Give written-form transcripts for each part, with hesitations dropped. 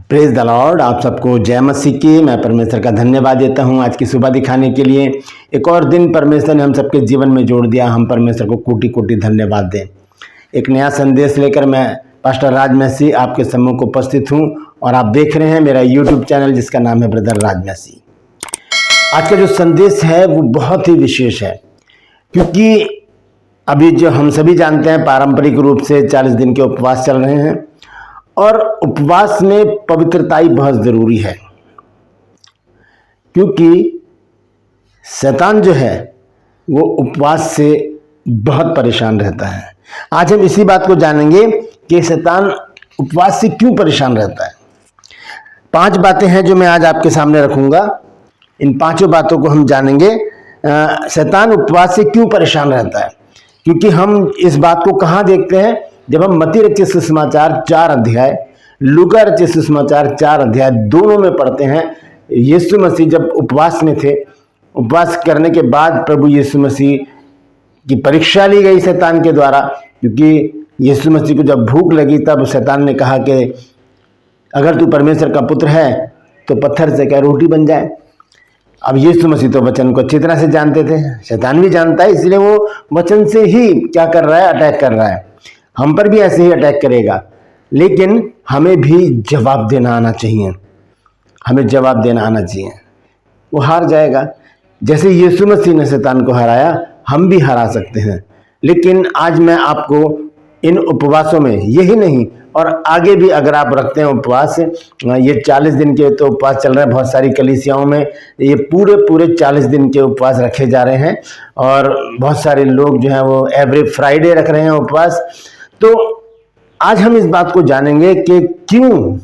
Praise the Lord. आप सबको जय मसीह की। मैं परमेश्वर का धन्यवाद देता हूं आज की सुबह दिखाने के लिए। एक और दिन परमेश्वर ने हम सबके जीवन में जोड़ दिया। हम परमेश्वर को कोटि कोटि धन्यवाद दें। एक नया संदेश लेकर मैं पास्टर राज मसीह आपके सम्मुख उपस्थित हूं और आप देख रहे हैं मेरा यूट्यूब चैनल जिसका नाम है ब्रदर राज मसीह। आज का जो संदेश है वो बहुत ही विशेष है, क्योंकि अभी जो हम सभी जानते हैं पारंपरिक रूप से 40 दिन के उपवास चल रहे हैं और उपवास में पवित्रताई बहुत ज़रूरी है, क्योंकि शैतान जो है वो उपवास से बहुत परेशान रहता है। आज हम इसी बात को जानेंगे कि शैतान उपवास से क्यों परेशान रहता है। 5 बातें हैं जो मैं आज आपके सामने रखूंगा। इन 5 बातों को हम जानेंगे। शैतान उपवास से क्यों परेशान रहता है, क्योंकि हम इस बात को कहाँ देखते हैं, जब हम मत्ती रचित सुसमाचार 4 अध्याय, लूका रचित सुसमाचार 4 अध्याय दोनों में पढ़ते हैं। यीशु मसीह जब उपवास में थे, उपवास करने के बाद प्रभु यीशु मसीह की परीक्षा ली गई शैतान के द्वारा, क्योंकि यीशु मसीह को जब भूख लगी तब शैतान ने कहा कि अगर तू परमेश्वर का पुत्र है तो पत्थर से क्या रोटी बन जाए। अब यीशु मसीह तो वचन को अच्छी तरह से जानते थे, शैतान भी जानता है, इसलिए वो वचन से ही क्या कर रहा है, अटैक कर रहा है। हम पर भी ऐसे ही अटैक करेगा, लेकिन हमें भी जवाब देना आना चाहिए। हमें जवाब देना आना चाहिए। वो हार जाएगा। जैसे यीशु मसीह ने शैतान को हराया, हम भी हरा सकते हैं। लेकिन आज मैं आपको इन उपवासों में, यही नहीं और आगे भी अगर आप रखते हैं उपवास, ये 40 दिन के तो उपवास चल रहे हैं बहुत सारी कलीसियाओं में, ये पूरे 40 दिन के उपवास रखे जा रहे हैं और बहुत सारे लोग जो हैं वो एवरी फ्राइडे रख रहे हैं उपवास। तो आज हम इस बात को जानेंगे कि क्यों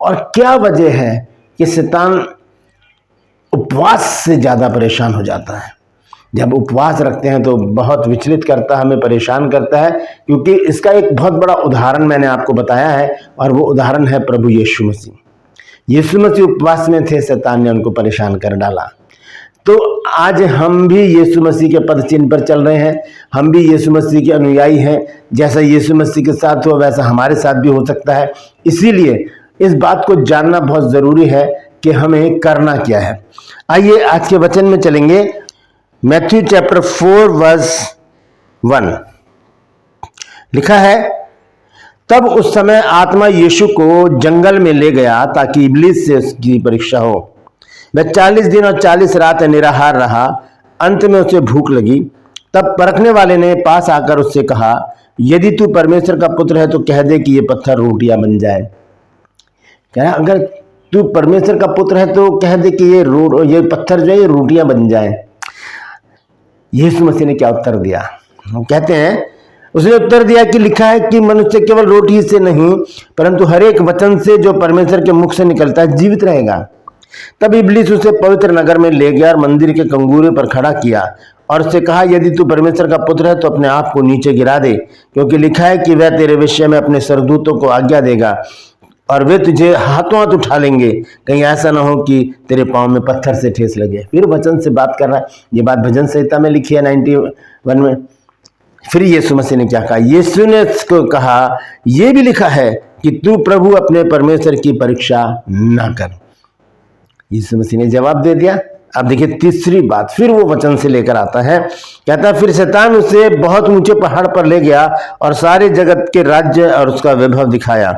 और क्या वजह है कि शैतान उपवास से ज़्यादा परेशान हो जाता है। जब उपवास रखते हैं तो बहुत विचलित करता है, हमें परेशान करता है, क्योंकि इसका एक बहुत बड़ा उदाहरण मैंने आपको बताया है और वो उदाहरण है प्रभु यीशु मसीह। यीशु मसीह उपवास में थे, शैतान ने उनको परेशान कर डाला। तो आज हम भी यीशु मसीह के पद चिन्ह पर चल रहे हैं, हम भी यीशु मसीह के अनुयायी हैं। जैसा यीशु मसीह के साथ हुआ वैसा हमारे साथ भी हो सकता है। इसीलिए इस बात को जानना बहुत ज़रूरी है कि हमें करना क्या है। आइए आज के वचन में चलेंगे। मैथ्यू चैप्टर 4 वर्स 1 लिखा है, तब उस समय आत्मा यीशु को जंगल में ले गया ताकि इब्लीस से उसकी परीक्षा हो। वह 40 दिन और 40 रात निराहार रहा। अंत में उसे भूख लगी। तब परखने वाले ने पास आकर उससे कहा, यदि तू परमेश्वर का पुत्र है तो कह दे कि ये पत्थर रोटियां बन जाए। क्या अगर तू परमेश्वर का पुत्र है तो कह दे कि ये पत्थर जो है ये रोटियां बन जाए। यीशु मसीह ने क्या उत्तर दिया? हम कहते हैं उसने उत्तर दिया कि लिखा है कि मनुष्य केवल रोटी से नहीं परंतु हर एक वचन से जो परमेश्वर के मुख से निकलता है जीवित रहेगा। तब इब्लीस उसे पवित्र नगर में ले गया और मंदिर के कंगूरे पर खड़ा किया और उससे कहा, यदि तू परमेश्वर का पुत्र है तो अपने आप को नीचे गिरा दे, क्योंकि लिखा है कि वह तेरे विषय में अपने स्वर्गदूतों को आज्ञा देगा और वे तुझे हाथों हाथ उठा लेंगे, कहीं ऐसा ना हो कि तेरे पांव में पत्थर से ठेस लगे। फिर वचन से बात कर रहा है। ये बात भजन संहिता में लिखी है 91 में। फिर यीशु मसीह ने क्या कहा? यीशु ने उसको कहा, यह भी लिखा है कि तू प्रभु अपने परमेश्वर की परीक्षा ना कर। यीशु मसीह ने जवाब दे दिया। अब देखिए तीसरी बात, फिर वो वचन से लेकर आता है। कहता है, फिर शैतान उसे बहुत ऊंचे पहाड़ पर ले गया और सारे जगत के राज्य और उसका वैभव दिखाया।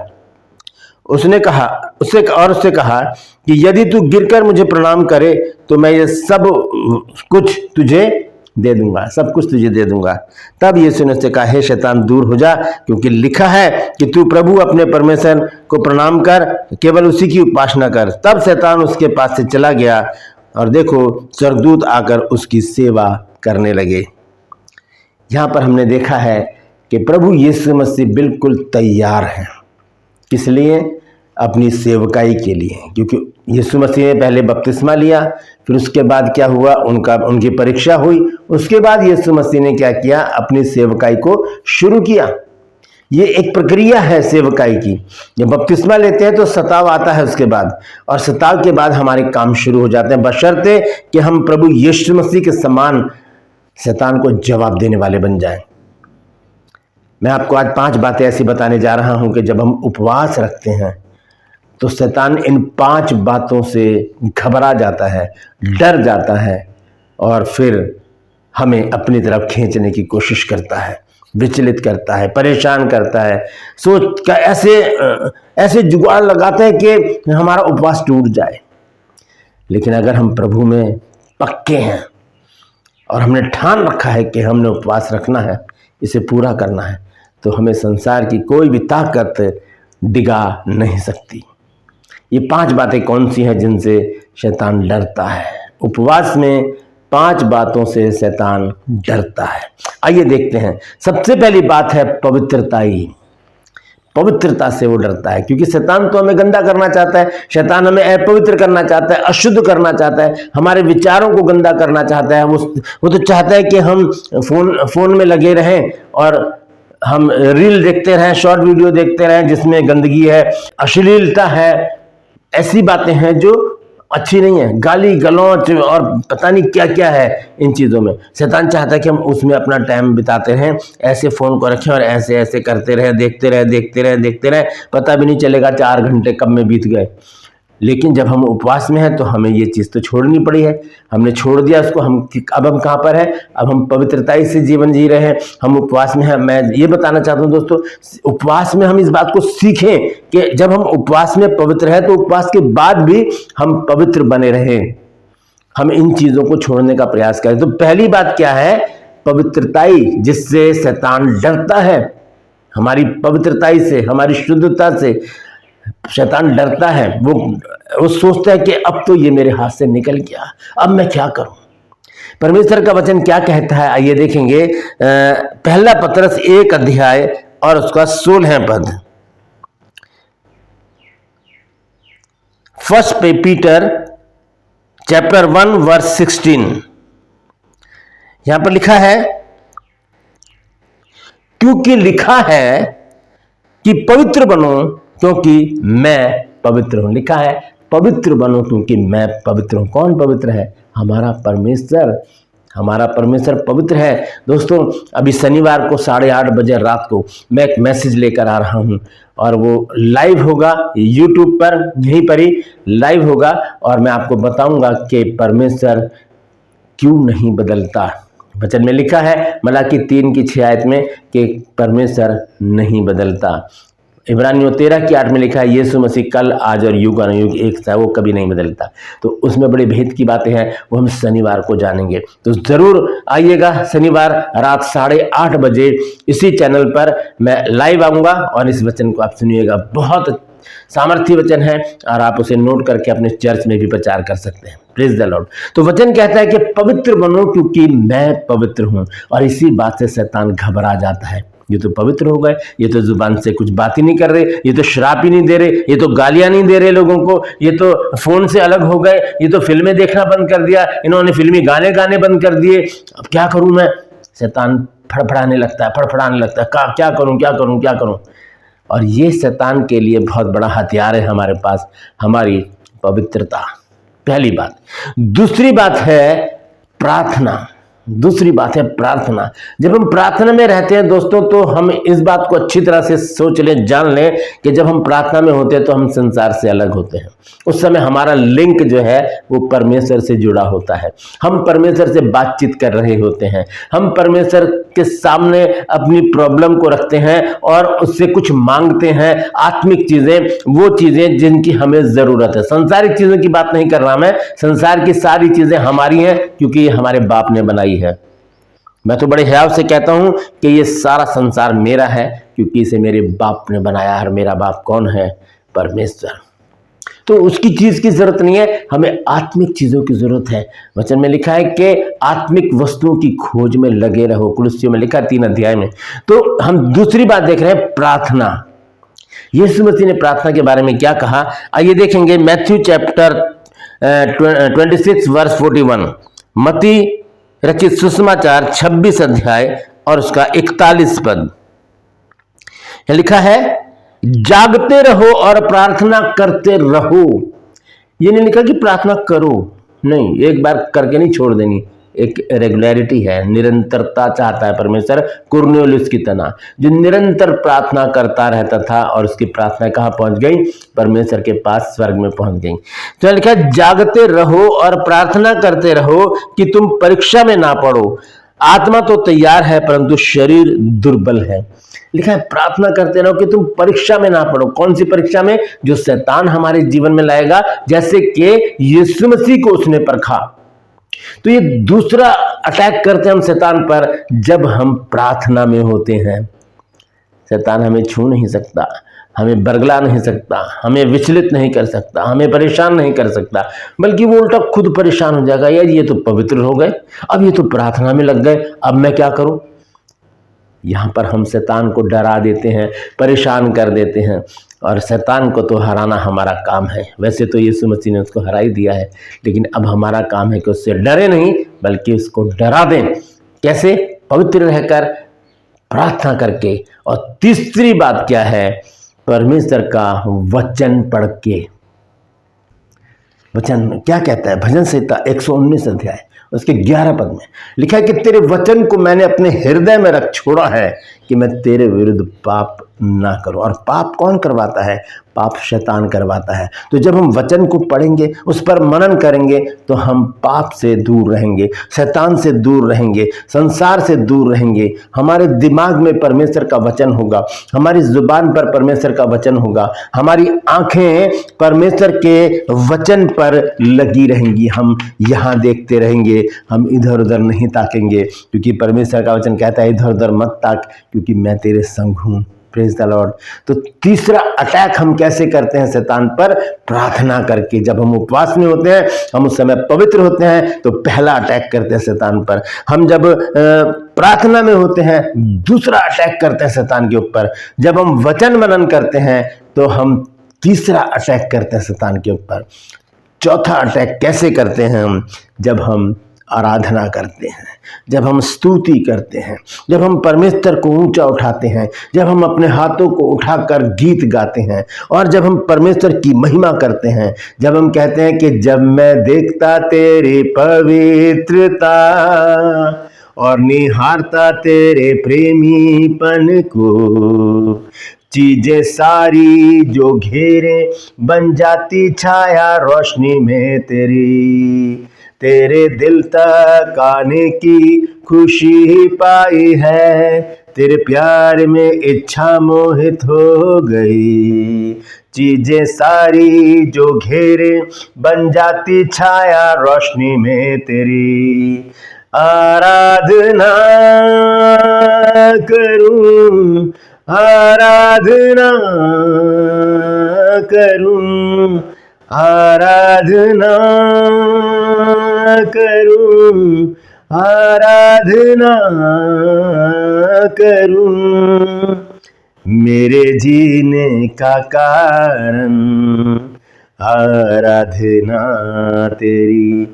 उसने कहा कि यदि तू गिरकर मुझे प्रणाम करे तो मैं ये सब कुछ तुझे दे दूंगा, सब कुछ तुझे दे दूंगा। तब यीशु ने उससे कहा, हे शैतान दूर हो जा, क्योंकि लिखा है कि तू प्रभु अपने परमेश्वर को प्रणाम कर, केवल उसी की उपासना कर। तब शैतान उसके पास से चला गया और देखो स्वर्गदूत आकर उसकी सेवा करने लगे। यहाँ पर हमने देखा है कि प्रभु यीशु मसीह बिल्कुल तैयार हैं। किस लिए? अपनी सेवकाई के लिए। क्योंकि यीशु मसीह ने पहले बपतिस्मा लिया, फिर उसके बाद क्या हुआ, उनकी परीक्षा हुई। उसके बाद यीशु मसीह ने क्या किया? अपनी सेवकाई को शुरू किया। ये एक प्रक्रिया है सेवकाई की। जब बपतिस्मा लेते हैं तो सताव आता है उसके बाद, और सताव के बाद हमारे काम शुरू हो जाते हैं, बशर्ते कि हम प्रभु यीशु मसीह के समान शैतान को जवाब देने वाले बन जाएं। मैं आपको आज 5 बातें ऐसी बताने जा रहा हूं कि जब हम उपवास रखते हैं तो शैतान इन 5 बातों से घबरा जाता है, डर जाता है और फिर हमें अपनी तरफ खींचने की कोशिश करता है, विचलित करता है, परेशान करता है, सोच का ऐसे जुगाड़ लगाता है कि हमारा उपवास टूट जाए। लेकिन अगर हम प्रभु में पक्के हैं और हमने ठान रखा है कि हमने उपवास रखना है, इसे पूरा करना है, तो हमें संसार की कोई भी ताकत डिगा नहीं सकती। ये 5 बातें कौन सी हैं जिनसे शैतान डरता है? उपवास में 5 बातों से शैतान डरता है। आइए देखते हैं। सबसे पहली बात है पवित्रताई। पवित्रता से वो डरता है, क्योंकि शैतान तो हमें गंदा करना चाहता है, शैतान हमें अपवित्र करना चाहता है, अशुद्ध करना चाहता है, हमारे विचारों को गंदा करना चाहता है। वो तो चाहता है कि हम फोन में लगे रहें और हम रील देखते रहें, शॉर्ट वीडियो देखते रहें जिसमें गंदगी है, अश्लीलता है, ऐसी बातें हैं जो अच्छी नहीं है, गाली गलौच और पता नहीं क्या क्या है इन चीज़ों में। शैतान चाहता है कि हम उसमें अपना टाइम बिताते रहें, ऐसे फ़ोन को रखें और ऐसे ऐसे करते रहे, देखते रहे, पता भी नहीं चलेगा 4 घंटे कब में बीत गए। लेकिन जब हम उपवास में हैं तो हमें ये चीज़ तो छोड़नी पड़ी है, हमने छोड़ दिया उसको। अब हम कहाँ पर है? अब हम पवित्रताई से जीवन जी रहे हैं, हम उपवास में हैं। मैं ये बताना चाहता हूँ दोस्तों, उपवास में हम इस बात को सीखें कि जब हम उपवास में पवित्र हैं तो उपवास के बाद भी हम पवित्र बने रहें, हम इन चीज़ों को छोड़ने का प्रयास करें। तो पहली बात क्या है? पवित्रताई, जिससे शैतान डरता है। हमारी पवित्रताई से, हमारी शुद्धता से शैतान डरता है। वो सोचता है कि अब तो ये मेरे हाथ से निकल गया, अब मैं क्या करूं। परमेश्वर का वचन क्या कहता है? आइए देखेंगे। पहला पतरस 1 अध्याय और उसका 16 पद। फर्स्ट पीटर चैप्टर 1 वर्स 16, यहां पर लिखा है, क्योंकि लिखा है कि पवित्र बनो क्योंकि मैं पवित्र हूं। लिखा है पवित्र बनो क्योंकि मैं पवित्र हूं। कौन पवित्र है? हमारा परमेश्वर। हमारा परमेश्वर पवित्र है। दोस्तों, अभी शनिवार को 8:30 बजे रात को मैं एक मैसेज लेकर आ रहा हूं और वो लाइव होगा यूट्यूब पर, यहीं पर ही लाइव होगा और मैं आपको बताऊंगा कि परमेश्वर क्यों नहीं बदलता। वचन में लिखा है मलाकी 3:6 आयत में कि परमेश्वर नहीं बदलता। इब्रानियों 13:8 में लिखा है यीशु मसीह कल आज और युग अनुयुग एक सा, वो कभी नहीं बदलता। तो उसमें बड़े भेद की बातें हैं, वो हम शनिवार को जानेंगे। तो जरूर आइएगा, शनिवार रात 8:30 बजे इसी चैनल पर मैं लाइव आऊँगा और इस वचन को आप सुनिएगा। बहुत सामर्थ्य वचन है और आप उसे नोट करके अपने चर्च में भी प्रचार कर सकते हैं। Praise the Lord. तो वचन कहता है कि पवित्र बनो क्योंकि मैं पवित्र हूं, और इसी बात से शैतान घबरा जाता है। ये तो पवित्र हो गए, ये तो जुबान से कुछ बात ही नहीं कर रहे, ये तो शराब ही नहीं दे रहे, ये तो गालियां नहीं दे रहे लोगों को, ये तो फोन से अलग हो गए, ये तो फिल्में देखना बंद कर दिया, इन्होंने फिल्मी गाने गाने बंद कर दिए, अब क्या करूं मैं? शैतान फड़फड़ाने लगता है, क्या करूं। और ये शैतान के लिए बहुत बड़ा हथियार है हमारे पास, हमारी पवित्रता। पहली बात। दूसरी बात है प्रार्थना। जब हम प्रार्थना में रहते हैं दोस्तों, तो हम इस बात को अच्छी तरह से सोच लें, जान लें कि जब हम प्रार्थना में होते हैं तो हम संसार से अलग होते हैं। उस समय हमारा लिंक जो है वो परमेश्वर से जुड़ा होता है, हम परमेश्वर से बातचीत कर रहे होते हैं, हम परमेश्वर के सामने अपनी प्रॉब्लम को रखते हैं और उससे कुछ मांगते हैं, आत्मिक चीजें, वो चीजें जिनकी हमें जरूरत है। संसारिक चीजों की बात नहीं कर रहा मैं, संसार की सारी चीजें हमारी हैं क्योंकि ये हमारे बाप ने बनाई है। मैं तो बड़े हियाव से कहता हूं कि ये सारा संसार मेरा है क्योंकि इसे मेरे बाप ने बनाया। और मेरा बाप कौन है? परमेश्वर। तो उसकी चीज की जरूरत नहीं है, हमें आत्मिक चीजों की जरूरत है। वचन में लिखा है कि आत्मिक वस्तुओं की खोज में लगे रहो, कुलुस्सियों में लिखा 3 अध्याय में। तो हम दूसरी बात देख रहे हैं, प्रार्थना। यीशु मसीह ने प्रार्थना के बारे में क्या कहा? आइए देखेंगे। मैथ्यू चैप्टर 26 वर्स 41, मत्ती रचित सुसमाचार 26 अध्याय और उसका 41 पद। लिखा है जागते रहो और प्रार्थना करते रहो। ये नहीं लिखा कि प्रार्थना करो, नहीं, एक बार करके नहीं छोड़ देनी, एक रेगुलरिटी है, निरंतरता चाहता है परमेश्वर, कुरनेलियुस की तरह जो निरंतर प्रार्थना करता रहता था और उसकी प्रार्थना कहाँ पहुंच गई, परमेश्वर के पास, स्वर्ग में पहुंच गई। तो लिखा है जागते रहो और प्रार्थना करते रहो कि तुम परीक्षा में ना पड़ो। आत्मा तो तैयार है परंतु शरीर दुर्बल है। लिखा है प्रार्थना करते रहो कि तुम परीक्षा में ना पड़ो। कौन सी परीक्षा में? जो शैतान हमारे जीवन में लाएगा, जैसे कि यीशु मसीह को उसने परखा। तो ये दूसरा अटैक करते हैं हम शैतान पर जब हम प्रार्थना में होते हैं। शैतान हमें छू नहीं सकता, हमें बरगला नहीं सकता, हमें विचलित नहीं कर सकता, हमें परेशान नहीं कर सकता, बल्कि वो उल्टा खुद परेशान हो जाएगा। यार ये तो पवित्र हो गए, अब ये तो प्रार्थना में लग गए, अब मैं क्या करूं? यहां पर हम शैतान को डरा देते हैं, परेशान कर देते हैं, और शैतान को तो हराना हमारा काम है। वैसे तो यीशु मसीह ने उसको हरा ही दिया है, लेकिन अब हमारा काम है कि उससे डरे नहीं बल्कि उसको डरा दें। कैसे? पवित्र रहकर, प्रार्थना करके, और तीसरी बात क्या है? परमेश्वर का वचन पढ़ के। वचन क्या कहता है? भजन संहिता 119 अध्याय उसके 11 पद में लिखा है कि तेरे वचन को मैंने अपने हृदय में रख छोड़ा है कि मैं तेरे विरुद्ध पाप ना करूं। और पाप कौन करवाता है? पाप शैतान करवाता है। तो जब हम वचन को पढ़ेंगे, उस पर मनन करेंगे, तो हम पाप से दूर रहेंगे, शैतान से दूर रहेंगे, संसार से दूर रहेंगे। हमारे दिमाग में परमेश्वर का वचन होगा, हमारी जुबान पर परमेश्वर का वचन होगा, हमारी आंखें परमेश्वर के वचन पर लगी रहेंगी। हम यहाँ देखते रहेंगे, हम इधर उधर नहीं ताकेंगे, क्योंकि परमेश्वर का वचन कहता है इधर उधर मत ताक, क्योंकि मैं तेरे संग हूं। Praise the Lord. तो तीसरा अटैक हम कैसे करते हैं शैतान पर? प्रार्थना करके। जब हम उपवास में होते हैं, हम उस समय पवित्र होते हैं, तो पहला अटैक करते हैं शैतान पर। हम जब प्रार्थना में होते हैं, दूसरा अटैक करते हैं शैतान के ऊपर। जब हम वचन मनन करते हैं, तो हम तीसरा अटैक करते हैं शैतान के ऊपर। चौथा अटैक कैसे करते हैं हम? जब हम आराधना करते हैं, जब हम स्तुति करते हैं, जब हम परमेश्वर को ऊंचा उठाते हैं, जब हम अपने हाथों को उठाकर गीत गाते हैं, और जब हम परमेश्वर की महिमा करते हैं, जब हम कहते हैं कि जब मैं देखता तेरी पवित्रता और निहारता तेरे प्रेमीपन को, चीजें सारी जो घेरे बन जाती छाया रोशनी में तेरी। तेरे दिल तक आने की खुशी पाई है, तेरे प्यार में इच्छा मोहित हो गई। चीजें सारी जो घेरे बन जाती छाया रोशनी में तेरी। आराधना करूं, आराधना करूं, आराधना करूं, आराधना करूं, मेरे जीने का कारण आराधना तेरी।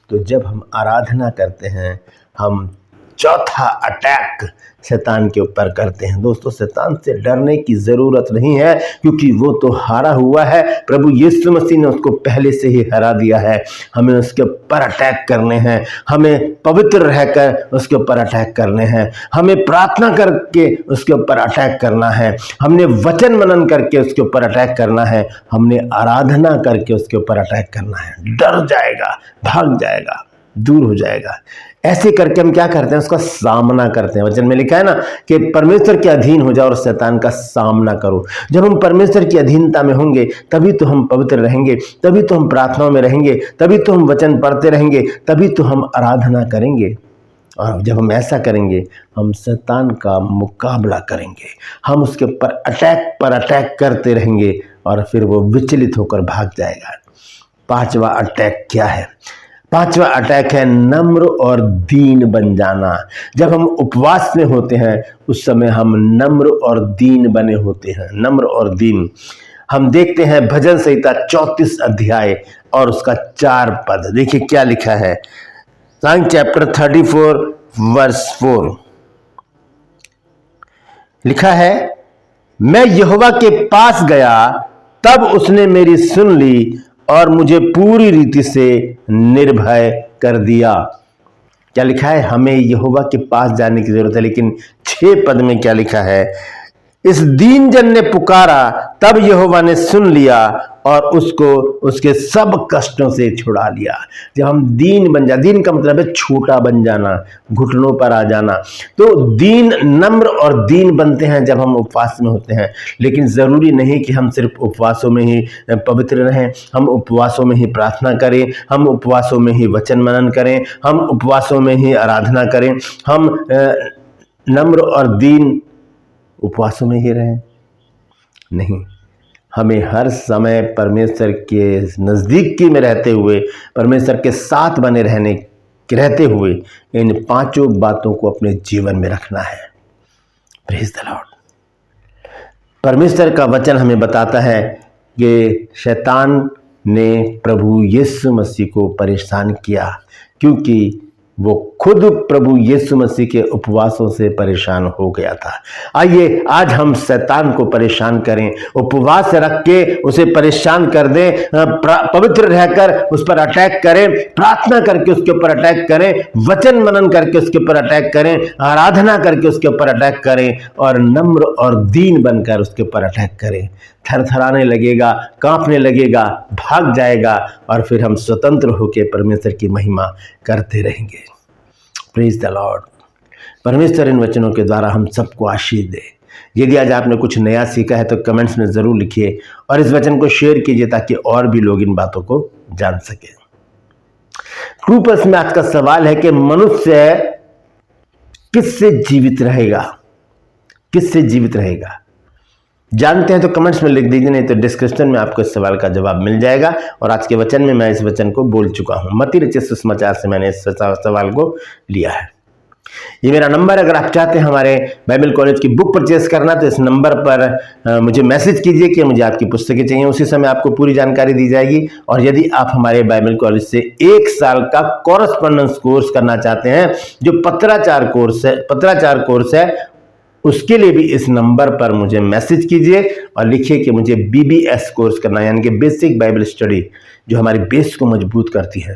तो जब हम आराधना करते हैं, हम चौथा अटैक शैतान के ऊपर करते हैं। दोस्तों, शैतान से डरने की जरूरत नहीं है, क्योंकि वो तो हारा हुआ है। प्रभु यीशु मसीह ने उसको पहले से ही हरा दिया है। हमें उसके ऊपर अटैक करने हैं, हमें पवित्र रहकर उसके ऊपर अटैक करने हैं, हमें प्रार्थना करके उसके ऊपर अटैक करना है, हमने वचन मनन करके उसके ऊपर अटैक करना है, हमने आराधना करके उसके ऊपर अटैक करना है। डर जाएगा, भाग जाएगा, दूर हो जाएगा। ऐसे करके हम क्या करते हैं? उसका सामना करते हैं। वचन में लिखा है ना कि परमेश्वर के अधीन हो जाओ और शैतान का सामना करो। जब हम परमेश्वर की अधीनता में होंगे, तभी तो हम पवित्र रहेंगे, तभी तो हम प्रार्थनाओं में रहेंगे, तभी तो हम वचन पढ़ते रहेंगे, तभी तो हम आराधना करेंगे। और जब हम ऐसा करेंगे, हम शैतान का मुकाबला करेंगे, हम उसके ऊपर अटैक पर अटैक करते रहेंगे, और फिर वो विचलित होकर भाग जाएगा। पांचवा अटैक क्या है? पांचवा अटैक है नम्र और दीन बन जाना। जब हम उपवास में होते हैं, उस समय हम नम्र और दीन बने होते हैं। नम्र और दीन हम देखते हैं भजन संहिता 34 अध्याय और उसका 4 पद। देखिए क्या लिखा है। सॉन्ग चैप्टर 34 वर्स 4 लिखा है, मैं यहोवा के पास गया, तब उसने मेरी सुन ली और मुझे पूरी रीति से निर्भय कर दिया। क्या लिखा है? हमें यहोवा के पास जाने की जरूरत है। लेकिन 6 पद में क्या लिखा है? इस दीन जन ने पुकारा, तब यहोवा ने सुन लिया और उसको उसके सब कष्टों से छुड़ा लिया। जब हम दीन बन जाए, दीन का मतलब है छोटा बन जाना, घुटनों पर आ जाना। तो दीन, नम्र और दीन बनते हैं जब हम उपवास में होते हैं। लेकिन ज़रूरी नहीं कि हम सिर्फ उपवासों में ही पवित्र रहें। हम उपवासों में ही प्रार्थना करें, हम उपवासों में ही वचन मनन करें, हम उपवासों में ही आराधना करें, हम नम्र और दीन उपवासों में ही रहें। नहीं, हमें हर समय परमेश्वर के नज़दीकी में रहते हुए, परमेश्वर के साथ बने रहते हुए इन 5 बातों को अपने जीवन में रखना है। Praise the Lord. परमेश्वर का वचन हमें बताता है कि शैतान ने प्रभु यीशु मसीह को परेशान किया, क्योंकि वो खुद प्रभु यीशु मसीह के उपवासों से परेशान हो गया था। आइए आज हम शैतान को परेशान करें, उपवास रख के उसे परेशान कर दें, पवित्र रहकर उस पर अटैक करें, प्रार्थना करके उसके ऊपर अटैक करें, वचन मनन करके उसके ऊपर अटैक करें, आराधना करके उसके ऊपर अटैक करें और नम्र और दीन बनकर उसके ऊपर अटैक करें। थरथराने लगेगा, कांपने लगेगा, भाग जाएगा और फिर हम स्वतंत्र होकर परमेश्वर की महिमा करते रहेंगे। Praise the Lord. परमेश्वर इन वचनों के द्वारा हम सबको आशीष दे। यदि आज आपने कुछ नया सीखा है तो कमेंट्स में ज़रूर लिखिए और इस वचन को शेयर कीजिए ताकि और भी लोग इन बातों को जान सकें। ट्रूपर्स में आज का सवाल है कि मनुष्य किससे जीवित रहेगा? किससे जीवित रहेगा? जानते हैं तो कमेंट्स में लिख दीजिए, नहीं तो डिस्क्रिप्शन में आपको इस सवाल का जवाब मिल जाएगा। और आज के वचन में मैं इस वचन को बोल चुका हूं। मत्ती रचित सुसमाचार से मैंने इस सवाल को लिया है। ये मेरा नंबर, अगर आप चाहते हैं हमारे बाइबल कॉलेज की बुक परचेस करना तो इस नंबर पर मुझे मैसेज कीजिए कि मुझे आपकी पुस्तकें चाहिए। उसी समय आपको पूरी जानकारी दी जाएगी। और यदि आप हमारे बाइबल कॉलेज से 1 साल का कॉरेस्पॉन्डेंस कोर्स करना चाहते हैं, जो पत्राचार कोर्स है, उसके लिए भी इस नंबर पर मुझे मैसेज कीजिए और लिखिए कि मुझे BBS कोर्स करना है, यानी कि बेसिक बाइबल स्टडी, जो हमारी बेस को मजबूत करती है।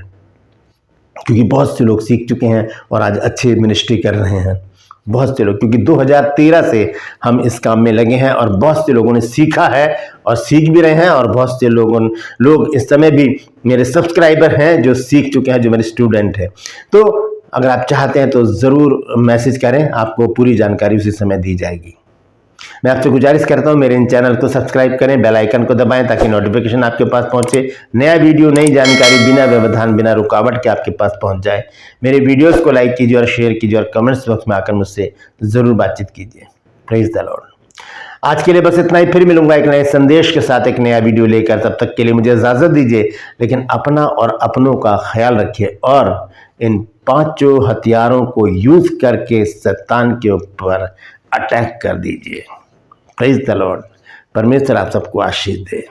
क्योंकि बहुत से लोग सीख चुके हैं और आज अच्छे मिनिस्ट्री कर रहे हैं। बहुत से लोग, क्योंकि 2013 से हम इस काम में लगे हैं और बहुत से लोगों ने सीखा है और सीख भी रहे हैं। और बहुत से लोग इस समय भी मेरे सब्सक्राइबर हैं जो सीख चुके हैं, जो मेरे स्टूडेंट हैं। तो अगर आप चाहते हैं तो ज़रूर मैसेज करें, आपको पूरी जानकारी उसी समय दी जाएगी। मैं आपसे गुजारिश करता हूं मेरे इन चैनल को सब्सक्राइब करें, बेल आइकन को दबाएं ताकि नोटिफिकेशन आपके पास पहुंचे। नया वीडियो, नई जानकारी बिना व्यवधान, बिना रुकावट के आपके पास पहुंच जाए। मेरे वीडियोस को लाइक कीजिए और शेयर कीजिए और कमेंट्स बॉक्स में आकर मुझसे ज़रूर बातचीत कीजिए। Praise the Lord. आज के लिए बस इतना ही। फिर मिलूंगा एक नए संदेश के साथ, एक नया वीडियो लेकर। तब तक के लिए मुझे इजाज़त दीजिए, लेकिन अपना और अपनों का ख्याल रखिए और इन 5 हथियारों को यूज करके शैतान के ऊपर अटैक कर दीजिए। Praise the Lord. परमेश्वर आप सबको आशीष दे।